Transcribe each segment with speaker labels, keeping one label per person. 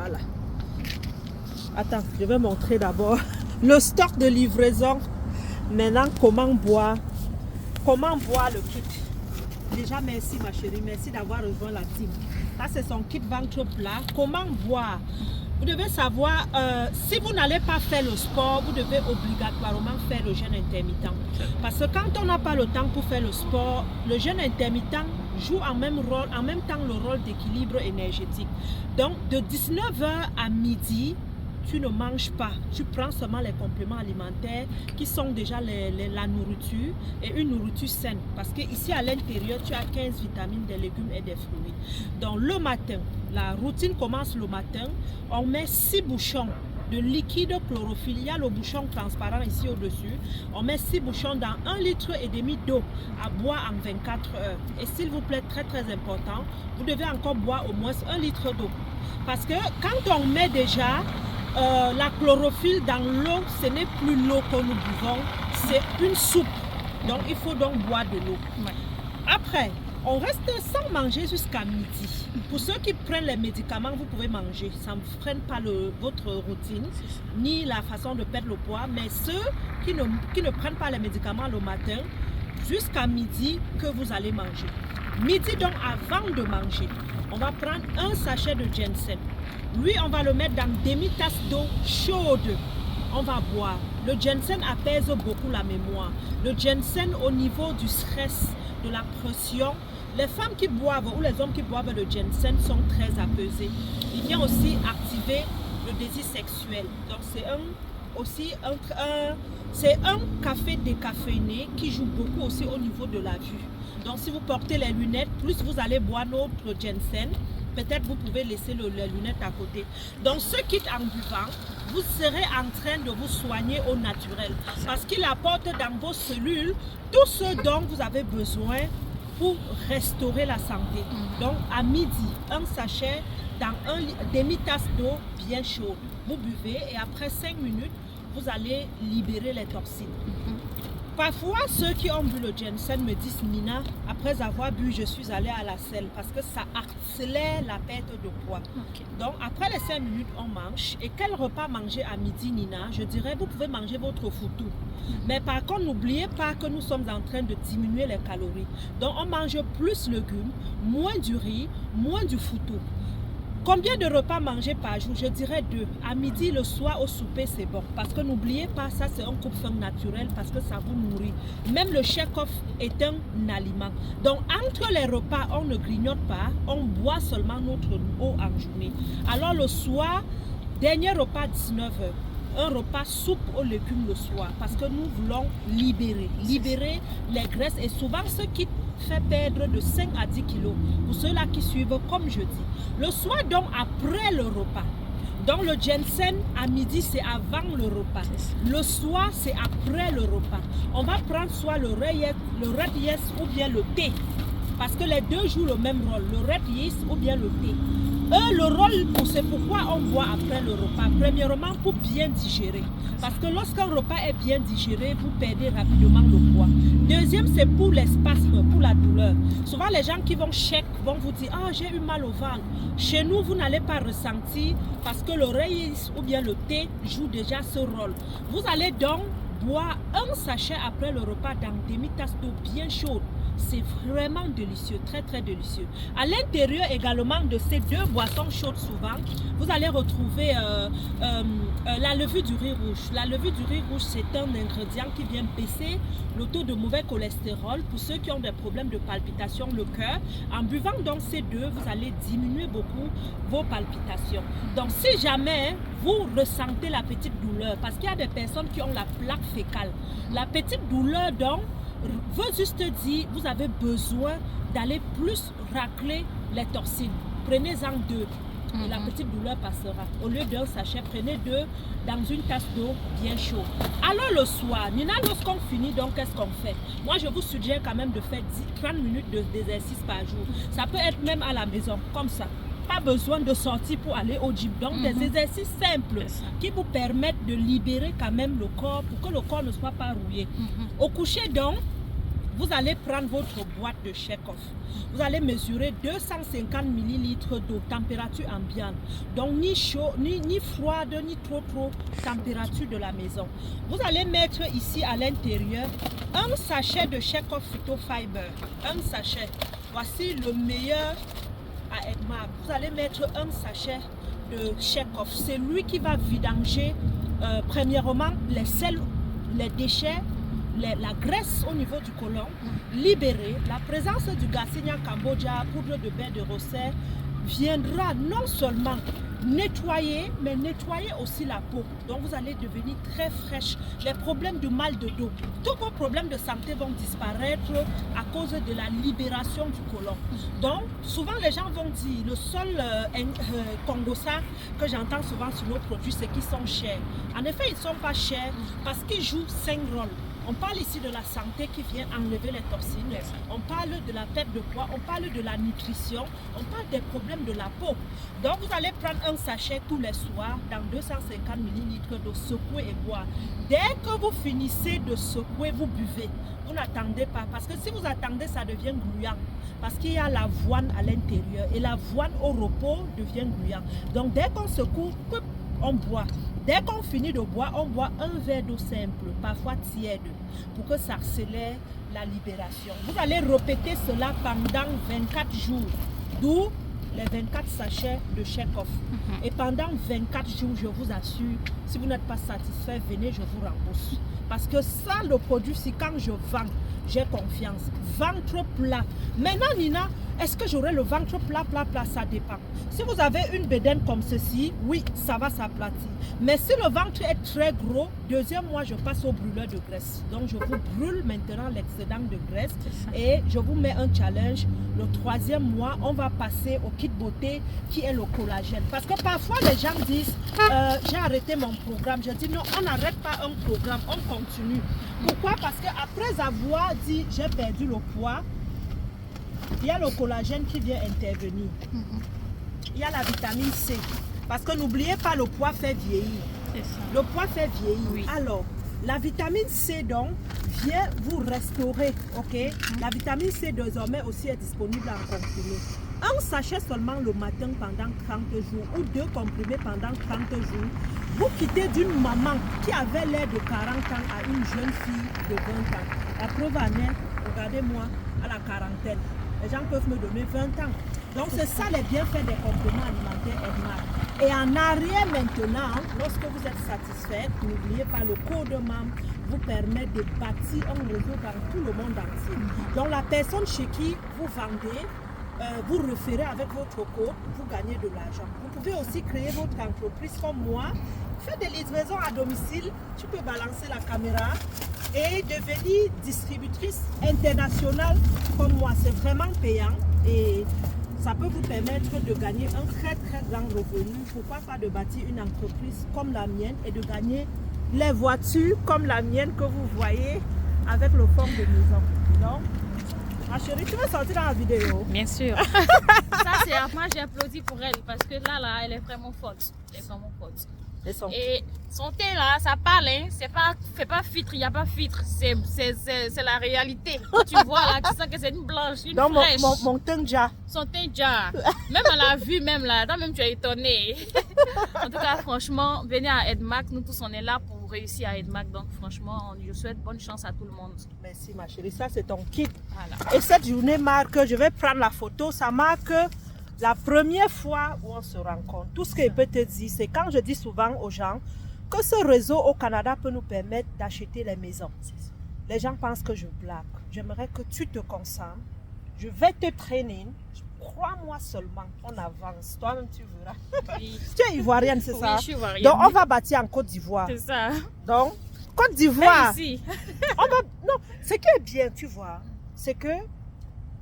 Speaker 1: Voilà. Attends, je vais montrer d'abord le stock de livraison. Maintenant, comment boire le kit. Déjà, merci ma chérie, merci d'avoir rejoint la team. Là, c'est son kit ventre plat. Comment boire? Vous devez savoir, si vous n'allez pas faire le sport, vous devez obligatoirement faire le jeûne intermittent. Parce que quand on n'a pas le temps pour faire le sport, le jeûne intermittent joue en même temps le rôle d'équilibre énergétique. Donc, de 19h à midi, tu ne manges pas, tu prends seulement les compléments alimentaires qui sont déjà la nourriture et une nourriture saine. Parce qu'ici à l'intérieur, tu as 15 vitamines, des légumes et des fruits. Donc le matin, la routine commence le matin, on met 6 bouchons de liquide chlorophylle. Il y a le bouchon transparent ici au-dessus. On met 6 bouchons dans 1,5 litre d'eau à boire en 24 heures. Et s'il vous plaît, très très important, vous devez encore boire au moins 1 litre d'eau. Parce que quand on met déjà la chlorophylle dans l'eau, ce n'est plus l'eau que nous buvons, c'est une soupe. Donc il faut donc boire de l'eau. Après, on reste sans manger jusqu'à midi. Pour ceux qui prennent les médicaments, vous pouvez manger. Ça ne freine pas votre routine, ni la façon de perdre le poids. Mais ceux qui ne prennent pas les médicaments le matin, jusqu'à midi que vous allez manger. Midi donc, avant de manger, on va prendre un sachet de ginseng. Lui, on va le mettre dans une demi-tasse d'eau chaude. On va boire. Le ginseng apaise beaucoup la mémoire. Le ginseng au niveau du stress, de la pression. Les femmes qui boivent ou les hommes qui boivent le ginseng sont très apaisés. Il vient aussi activer le désir sexuel. Donc c'est un café décaféiné qui joue beaucoup aussi au niveau de la vue. Donc si vous portez les lunettes, plus vous allez boire notre ginseng, peut-être vous pouvez laisser les lunettes à côté. Donc ce kit en buvant, vous serez en train de vous soigner au naturel. Parce qu'il apporte dans vos cellules tout ce dont vous avez besoin pour restaurer la santé. Donc à midi, un sachet dans une demi-tasse d'eau bien chaude. Vous buvez et après 5 minutes, vous allez libérer les toxines. Parfois, ceux qui ont bu le ginseng me disent, Nina, après avoir bu, je suis allée à la selle parce que ça accélère la perte de poids. Donc, après les 5 minutes, on mange. Et quel repas manger à midi, Nina? Je dirais, vous pouvez manger votre foutou. Mais par contre, n'oubliez pas que nous sommes en train de diminuer les calories. Donc, on mange plus légumes, moins du riz, moins du foutou. Combien de repas manger par jour? Je dirais 2. À midi, le soir, au souper, c'est bon. Parce que n'oubliez pas, ça c'est un coupe-faim naturel parce que ça vous nourrit. Même le check-off est un aliment. Donc, entre les repas, on ne grignote pas, on boit seulement notre eau en journée. Alors, le soir, dernier repas, 19h. Un repas soupe aux légumes le soir parce que nous voulons libérer les graisses et souvent ce qui fait perdre de 5 à 10 kilos pour ceux-là qui suivent comme je dis. Le soir donc après le repas. Donc le ginseng à midi c'est avant le repas. Le soir c'est après le repas. On va prendre soit le red yes ou bien le thé. Parce que les deux jouent le même rôle, le red yeast ou bien le thé. Le rôle, c'est pourquoi on boit après le repas. Premièrement, pour bien digérer. Parce que lorsqu'un repas est bien digéré, vous perdez rapidement le poids. Deuxième, c'est pour les spasmes, pour la douleur. Souvent, les gens qui vont vont vous dire « Ah, j'ai eu mal au ventre ». Chez nous, vous n'allez pas ressentir parce que le red yeast ou bien le thé joue déjà ce rôle. Vous allez donc boire un sachet après le repas dans une demi-tasse d'eau bien chaude. C'est vraiment délicieux, très très délicieux. À l'intérieur également de ces deux boissons chaudes souvent, vous allez retrouver la levure du riz rouge. La levure du riz rouge, c'est un ingrédient qui vient baisser le taux de mauvais cholestérol pour ceux qui ont des problèmes de palpitation, le cœur. En buvant donc ces deux, vous allez diminuer beaucoup vos palpitations. Donc si jamais vous ressentez la petite douleur, parce qu'il y a des personnes qui ont la plaque fécale, la petite douleur donc, veut juste dire, vous avez besoin d'aller plus racler les toxines. Prenez-en 2 et la petite douleur passera. Au lieu d'un sachet, prenez 2 dans une tasse d'eau bien chaude. Alors le soir, Nina, lorsqu'on finit, donc qu'est-ce qu'on fait? Moi, je vous suggère quand même de faire 30 minutes d'exercice par jour. Ça peut être même à la maison, comme ça. Pas besoin de sortir pour aller au gym. Donc des exercices simples qui vous permettent de libérer quand même le corps pour que le corps ne soit pas rouillé. Au coucher donc, Vous allez prendre votre boîte de Chekhov. Vous allez mesurer 250 ml d'eau, température ambiante. Donc ni chaud, ni froide, ni trop température de la maison. Vous allez mettre ici à l'intérieur un sachet de Chekhov Phytofiber. Un sachet. Voici le meilleur à Edmark. Vous allez mettre un sachet de Chekhov. C'est lui qui va vidanger premièrement les sels, les déchets, la graisse au niveau du côlon, libérer. La présence du Garcinia Cambogia, poudre de baie de Rosset, viendra non seulement nettoyer, mais nettoyer aussi la peau. Donc vous allez devenir très fraîche. Les problèmes du mal de dos, tous vos problèmes de santé vont disparaître à cause de la libération du côlon. Donc souvent les gens vont dire, le seul Congosa que j'entends souvent sur nos produits, c'est qu'ils sont chers. En effet, ils ne sont pas chers parce qu'ils jouent 5 rôles. On parle ici de la santé qui vient enlever les toxines, on parle de la perte de poids, on parle de la nutrition, on parle des problèmes de la peau. Donc vous allez prendre un sachet tous les soirs dans 250 ml d'eau, secouer et boire. Dès que vous finissez de secouer, vous buvez. Vous n'attendez pas, parce que si vous attendez, ça devient gluant. Parce qu'il y a l'avoine à l'intérieur et l'avoine au repos devient gluant. Donc dès qu'on secoue, on boit. Dès qu'on finit de boire, on boit un verre d'eau simple, parfois tiède, pour que ça accélère la libération. Vous allez répéter cela pendant 24 jours, d'où les 24 sachets de Chekhov. Et pendant 24 jours, je vous assure, si vous n'êtes pas satisfait, venez, je vous rembourse. Parce que ça, le produit, c'est quand je vends, j'ai confiance. Ventre plat. Maintenant, Nina, est-ce que j'aurai le ventre plat, ça dépend. Si vous avez une bédaine comme ceci, oui, ça va s'aplatir. Mais si le ventre est très gros, deuxième mois, je passe au brûleur de graisse. Donc, je vous brûle maintenant l'excédent de graisse et je vous mets un challenge. Le troisième mois, on va passer au kit beauté qui est le collagène. Parce que parfois, les gens disent, j'ai arrêté mon programme. Je dis non, on n'arrête pas un programme, on continue. Pourquoi? Parce qu'après avoir dit, j'ai perdu le poids, il y a le collagène qui vient intervenir. Il y a la vitamine C. Parce que n'oubliez pas, le poids fait vieillir. Le poids fait vieillir. Oui. Alors, la vitamine C donc vient vous restaurer. Ok? La vitamine C désormais aussi est disponible en comprimé. Un sachet seulement le matin pendant 30 jours ou 2 comprimés pendant 30 jours. Vous quittez d'une maman qui avait l'air de 40 ans à une jeune fille de 20 ans. La preuve en est, regardez-moi, à la quarantaine. Les gens peuvent me donner 20 ans. Donc c'est ça les bienfaits des compléments alimentaires Edmark. Et en arrière maintenant, lorsque vous êtes satisfait, n'oubliez pas, le code membre vous permet de bâtir un réseau dans tout le monde entier. Donc la personne chez qui vous vendez, vous référez avec votre code, vous gagnez de l'argent. Vous pouvez aussi créer votre entreprise comme moi, faire des livraisons à domicile, tu peux balancer la caméra et devenir distributrice internationale comme moi. C'est vraiment payant et ça peut vous permettre de gagner un très grand revenu. Pourquoi pas de bâtir une entreprise comme la mienne et de gagner les voitures comme la mienne que vous voyez avec le fond de maison. Donc, ma chérie, tu veux sortir dans la vidéo?
Speaker 2: Bien sûr. Ça, c'est moi, j'ai applaudi pour elle parce que là, elle est vraiment forte. Elle est vraiment forte. Et son thé là, ça parle, hein. C'est pas filtre, il n'y a pas filtre. C'est la réalité. Tu vois là, tu sens que c'est une blanche, une
Speaker 1: donc
Speaker 2: fraîche.
Speaker 1: Mon teint déjà.
Speaker 2: Son teint déjà. Même à la vue, même là, toi-même tu es étonné. En tout cas, franchement, venez à Edmark. Nous tous, on est là pour réussir à Edmark. Donc franchement, je souhaite bonne chance à tout le monde.
Speaker 1: Merci ma chérie, ça c'est ton kit.
Speaker 2: Voilà.
Speaker 1: Et cette journée marque, je vais prendre la photo, ça marque la première fois où on se rencontre. Tout ce que je peux te dire, c'est quand je dis souvent aux gens que ce réseau au Canada peut nous permettre d'acheter les maisons. Les gens pensent que je blague. J'aimerais que tu te concentres. Je vais te traîner. Crois-moi seulement, on avance. Toi-même, tu verras. Oui. Tu es ivoirienne, c'est ça?
Speaker 2: Oui, je suis ivoirienne.
Speaker 1: Donc, on va bâtir en Côte d'Ivoire.
Speaker 2: C'est ça.
Speaker 1: Donc, Côte d'Ivoire.
Speaker 2: Ici.
Speaker 1: Non, ce qui est bien, tu vois, c'est que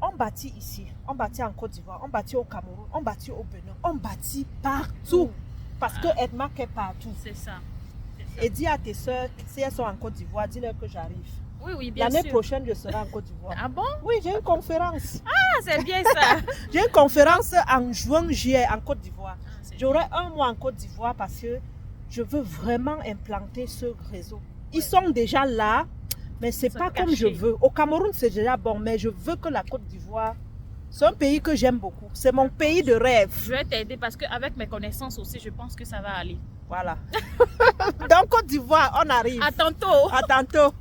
Speaker 1: on bâtit ici, on bâtit en Côte d'Ivoire, on bâtit au Cameroun, on bâtit au Bénin, on bâtit partout. Parce que Edmark est partout.
Speaker 2: C'est ça.
Speaker 1: Et dis à tes soeurs, si elles sont en Côte d'Ivoire, dis-leur que j'arrive.
Speaker 2: Oui, bien sûr.
Speaker 1: L'année prochaine, je serai en Côte d'Ivoire.
Speaker 2: Ah bon?
Speaker 1: Oui, j'ai une conférence.
Speaker 2: Ah, c'est bien ça.
Speaker 1: J'ai une conférence en juin-juillet en Côte d'Ivoire. J'aurai un mois en Côte d'Ivoire parce que je veux vraiment implanter ce réseau. Ils sont déjà là. Mais c'est pas comme je veux. Au Cameroun, c'est déjà bon, mais je veux que la Côte d'Ivoire, c'est un pays que j'aime beaucoup. C'est mon pays de rêve.
Speaker 2: Je vais t'aider parce qu'avec mes connaissances aussi, je pense que ça va aller.
Speaker 1: Voilà. Donc, Côte d'Ivoire, on arrive.
Speaker 2: À tantôt.
Speaker 1: À tantôt.